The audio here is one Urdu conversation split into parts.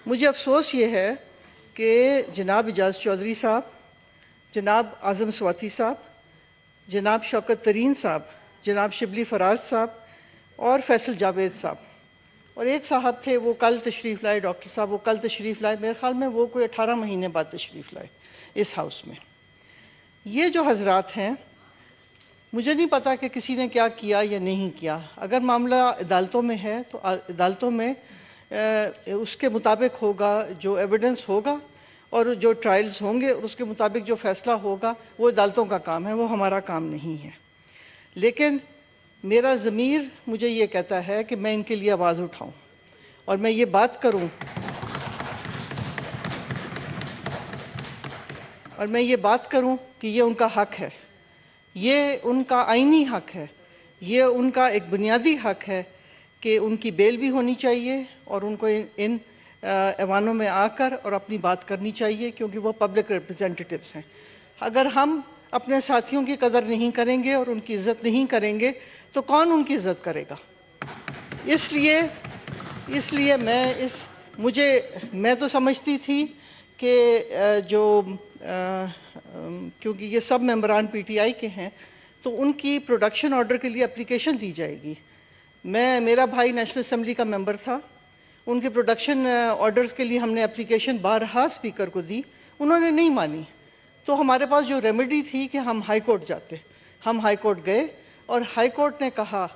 مجھے افسوس یہ ہے کہ جناب اعجاز چودھری صاحب، جناب اعظم سواتی صاحب، جناب شوکت ترین صاحب، جناب شبلی فراز صاحب اور فیصل جاوید صاحب، اور ایک صاحب تھے وہ کل تشریف لائے، ڈاکٹر صاحب وہ کل تشریف لائے، میرے خیال میں وہ کوئی 18 مہینے بعد تشریف لائے اس ہاؤس میں. یہ جو حضرات ہیں، مجھے نہیں پتا کہ کسی نے کیا کیا یا نہیں کیا. اگر معاملہ عدالتوں میں ہے تو عدالتوں میں اس کے مطابق ہوگا، جو ایویڈنس ہوگا اور جو ٹرائلز ہوں گے اس کے مطابق جو فیصلہ ہوگا وہ عدالتوں کا کام ہے، وہ ہمارا کام نہیں ہے. لیکن میرا ضمیر مجھے یہ کہتا ہے کہ میں ان کے لیے آواز اٹھاؤں اور میں یہ بات کروں کہ یہ ان کا حق ہے، یہ ان کا آئینی حق ہے، یہ ان کا ایک بنیادی حق ہے کہ ان کی بیل بھی ہونی چاہیے اور ان کو ان ایوانوں میں آ کر اور اپنی بات کرنی چاہیے، کیونکہ وہ پبلک ریپرزینٹیٹیوز ہیں. اگر ہم اپنے ساتھیوں کی قدر نہیں کریں گے اور ان کی عزت نہیں کریں گے تو کون ان کی عزت کرے گا؟ اس لیے میں تو سمجھتی تھی کہ کیونکہ یہ سب ممبران پی ٹی آئی کے ہیں تو ان کی پروڈکشن آرڈر کے لیے اپلیکیشن دی جائے گی. میرا بھائی نیشنل اسمبلی کا ممبر تھا، ان کے پروڈکشن آرڈرز کے لیے ہم نے اپلیکیشن بارہا اسپیکر کو دی، انہوں نے نہیں مانی. تو ہمارے پاس جو ریمیڈی تھی کہ ہم ہائی کورٹ جاتے. ہم ہائی کورٹ گئے اور ہائی کورٹ نے کہا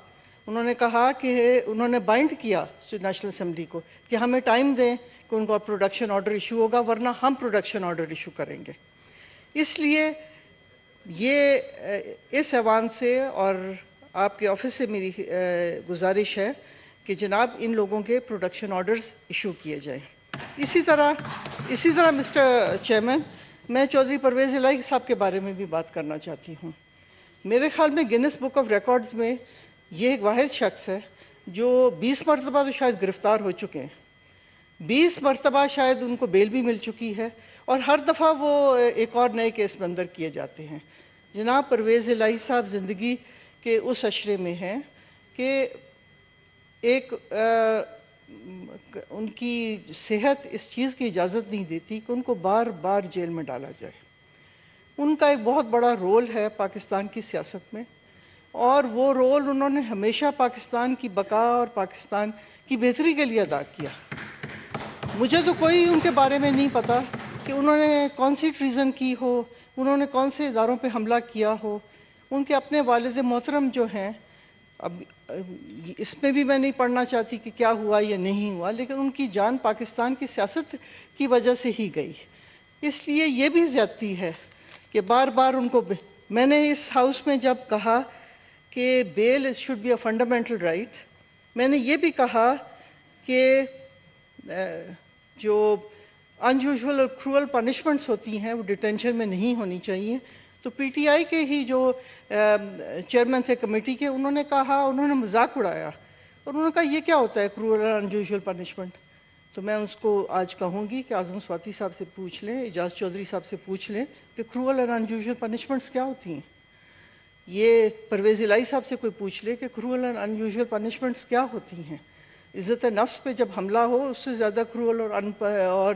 کہ انہوں نے بائنڈ کیا نیشنل اسمبلی کو کہ ہمیں ٹائم دیں کہ ان کو پروڈکشن آرڈر ایشو ہوگا، ورنہ ہم پروڈکشن آرڈر ایشو کریں گے. اس لیے اس ایوان سے اور آپ کے آفس سے میری گزارش ہے کہ جناب ان لوگوں کے پروڈکشن آرڈرز ایشو کیے جائیں. اسی طرح مسٹر چیئرمین، میں چودھری پرویز الہی صاحب کے بارے میں بھی بات کرنا چاہتی ہوں. میرے خیال میں گینس بک آف ریکارڈز میں یہ ایک واحد شخص ہے جو 20 مرتبہ تو شاید گرفتار ہو چکے ہیں، 20 مرتبہ شاید ان کو بیل بھی مل چکی ہے، اور ہر دفعہ وہ ایک اور نئے کیس میں اندر کیے جاتے ہیں. جناب پرویز الہی صاحب زندگی کے اس اشرے میں ہیں کہ ان کی صحت اس چیز کی اجازت نہیں دیتی کہ ان کو بار بار جیل میں ڈالا جائے. ان کا ایک بہت بڑا رول ہے پاکستان کی سیاست میں، اور وہ رول انہوں نے ہمیشہ پاکستان کی بقا اور پاکستان کی بہتری کے لیے ادا کیا. مجھے تو کوئی ان کے بارے میں نہیں پتا کہ انہوں نے کون سی ٹریزن کی ہو، انہوں نے کون سے اداروں پہ حملہ کیا ہو. ان کے اپنے والد محترم جو ہیں، اب اس میں بھی میں نہیں پڑھنا چاہتی کہ کیا ہوا یا نہیں ہوا، لیکن ان کی جان پاکستان کی سیاست کی وجہ سے ہی گئی. اس لیے یہ بھی زیادتی ہے کہ بار بار ان کو میں نے اس ہاؤس میں جب کہا کہ bail should be a fundamental right, میں نے یہ بھی کہا کہ جو انیوژول اور کرول پنشمنٹس ہوتی ہیں وہ ڈیٹینشن میں نہیں ہونی چاہیے. تو پی ٹی آئی کے ہی جو چیئرمین تھے کمیٹی کے، انہوں نے مذاق اڑایا اور انہوں نے کہا یہ کیا ہوتا ہے کرول اور انیوژول پنشمنٹ. تو میں اس کو آج کہوں گی کہ اعظم سواتی صاحب سے پوچھ لیں، اعجاز چودھری صاحب سے پوچھ لیں کہ کرول اور انیوژول پنشمنٹس کیا ہوتی ہیں. یہ پرویز الہی صاحب سے کوئی پوچھ لے کہ کرول اور انیوژول پنشمنٹس کیا ہوتی ہیں. عزت نفس پہ جب حملہ ہو اس سے زیادہ کرول اور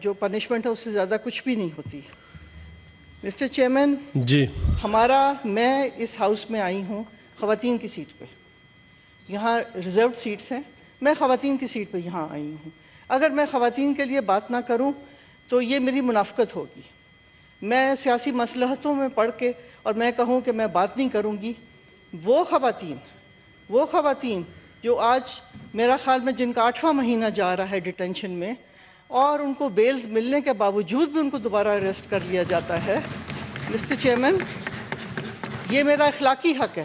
جو پنشمنٹ ہے اس سے زیادہ کچھ بھی نہیں ہوتی. مسٹر چیئرمین جی، میں اس ہاؤس میں آئی ہوں خواتین کی سیٹ پہ. یہاں ریزروڈ سیٹس ہیں، میں خواتین کی سیٹ پہ یہاں آئی ہوں. اگر میں خواتین کے لیے بات نہ کروں تو یہ میری منافقت ہوگی. میں سیاسی مصلحتوں میں پڑھ کے اور میں کہوں کہ میں بات نہیں کروں گی. وہ خواتین جو آج میرا خیال میں جن کا 8واں مہینہ جا رہا ہے ڈیٹینشن میں، اور ان کو بیلز ملنے کے باوجود بھی ان کو دوبارہ اریسٹ کر لیا جاتا ہے. مسٹر چیئرمین، یہ میرا اخلاقی حق ہے.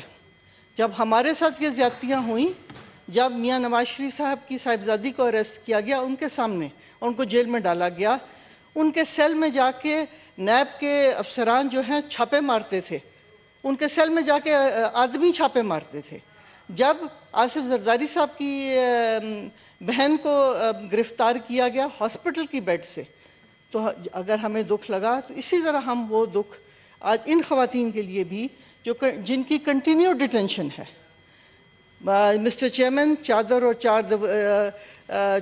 جب ہمارے ساتھ یہ زیادتیاں ہوئیں، جب میاں نواز شریف صاحب کی صاحبزادی کو اریسٹ کیا گیا ان کے سامنے اور ان کو جیل میں ڈالا گیا، ان کے سیل میں جا کے نیب کے افسران جو ہیں چھاپے مارتے تھے، ان کے سیل میں جا کے آدمی چھاپے مارتے تھے. جب آصف زرداری صاحب کی بہن کو گرفتار کیا گیا ہاسپٹل کی بیڈ سے، تو اگر ہمیں دکھ لگا تو اسی طرح ہم وہ دکھ آج ان خواتین کے لیے بھی جن کی کنٹینیو ڈیٹینشن ہے. مسٹر چیئرمین، چادر اور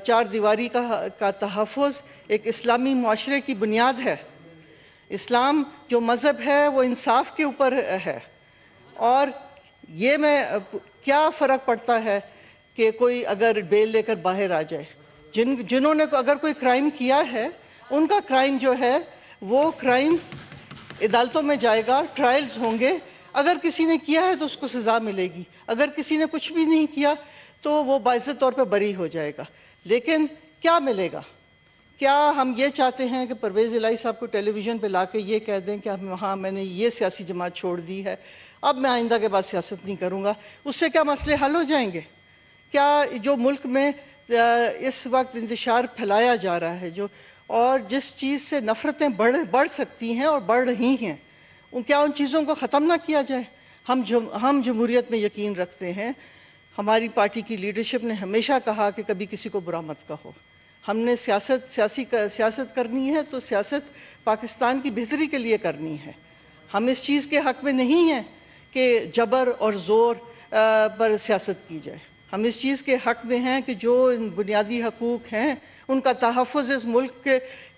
چار دیواری کا تحفظ ایک اسلامی معاشرے کی بنیاد ہے. اسلام جو مذہب ہے وہ انصاف کے اوپر ہے. اور یہ میں کیا فرق پڑتا ہے کہ کوئی اگر بیل لے کر باہر آ جائے. جنہوں نے اگر کوئی کرائم کیا ہے ان کا کرائم جو ہے وہ کرائم عدالتوں میں جائے گا, ٹرائلز ہوں گے. اگر کسی نے کیا ہے تو اس کو سزا ملے گی, اگر کسی نے کچھ بھی نہیں کیا تو وہ باعزت طور پہ بری ہو جائے گا. لیکن کیا ملے گا؟ کیا ہم یہ چاہتے ہیں کہ پرویز الہی صاحب کو ٹیلی ویژن پہ لا کے یہ کہہ دیں کہ ہاں میں نے یہ سیاسی جماعت چھوڑ دی ہے, اب میں آئندہ کے بعد سیاست نہیں کروں گا؟ اس سے کیا مسئلے حل ہو جائیں گے؟ کیا جو ملک میں اس وقت انتشار پھیلایا جا رہا ہے اور جس چیز سے نفرتیں بڑھ سکتی ہیں اور بڑھ رہی ہیں, کیا ان چیزوں کو ختم نہ کیا جائے؟ ہم جمہوریت میں یقین رکھتے ہیں. ہماری پارٹی کی لیڈرشپ نے ہمیشہ کہا کہ کبھی کسی کو برا مت کہو. ہم نے سیاست کرنی ہے تو سیاست پاکستان کی بہتری کے لیے کرنی ہے. ہم اس چیز کے حق میں نہیں ہیں کہ جبر اور زور پر سیاست کی جائے. ہم اس چیز کے حق میں ہیں کہ جو بنیادی حقوق ہیں ان کا تحفظ اس ملک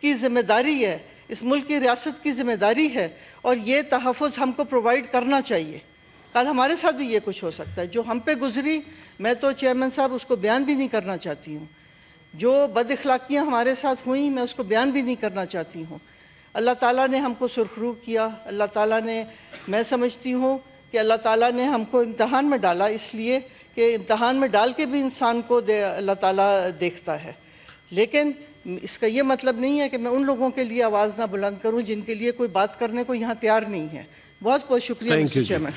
کی ذمہ داری ہے, اس ملک کی ریاست کی ذمہ داری ہے, اور یہ تحفظ ہم کو پرووائڈ کرنا چاہیے. کل ہمارے ساتھ بھی یہ کچھ ہو سکتا ہے. جو ہم پہ گزری میں تو چیئرمین صاحب اس کو بیان بھی نہیں کرنا چاہتی ہوں. جو بد اخلاقیاں ہمارے ساتھ ہوئیں میں اس کو بیان بھی نہیں کرنا چاہتی ہوں. اللہ تعالیٰ نے ہم کو سرخرو کیا. اللہ تعالیٰ نے, میں سمجھتی ہوں کہ اللہ تعالیٰ نے ہم کو امتحان میں ڈالا اس لیے کہ امتحان میں ڈال کے بھی انسان کو اللہ تعالیٰ دیکھتا ہے. لیکن اس کا یہ مطلب نہیں ہے کہ میں ان لوگوں کے لیے آواز نہ بلند کروں جن کے لیے کوئی بات کرنے کو یہاں تیار نہیں ہے. بہت بہت شکریہ مسٹر چیئرمین.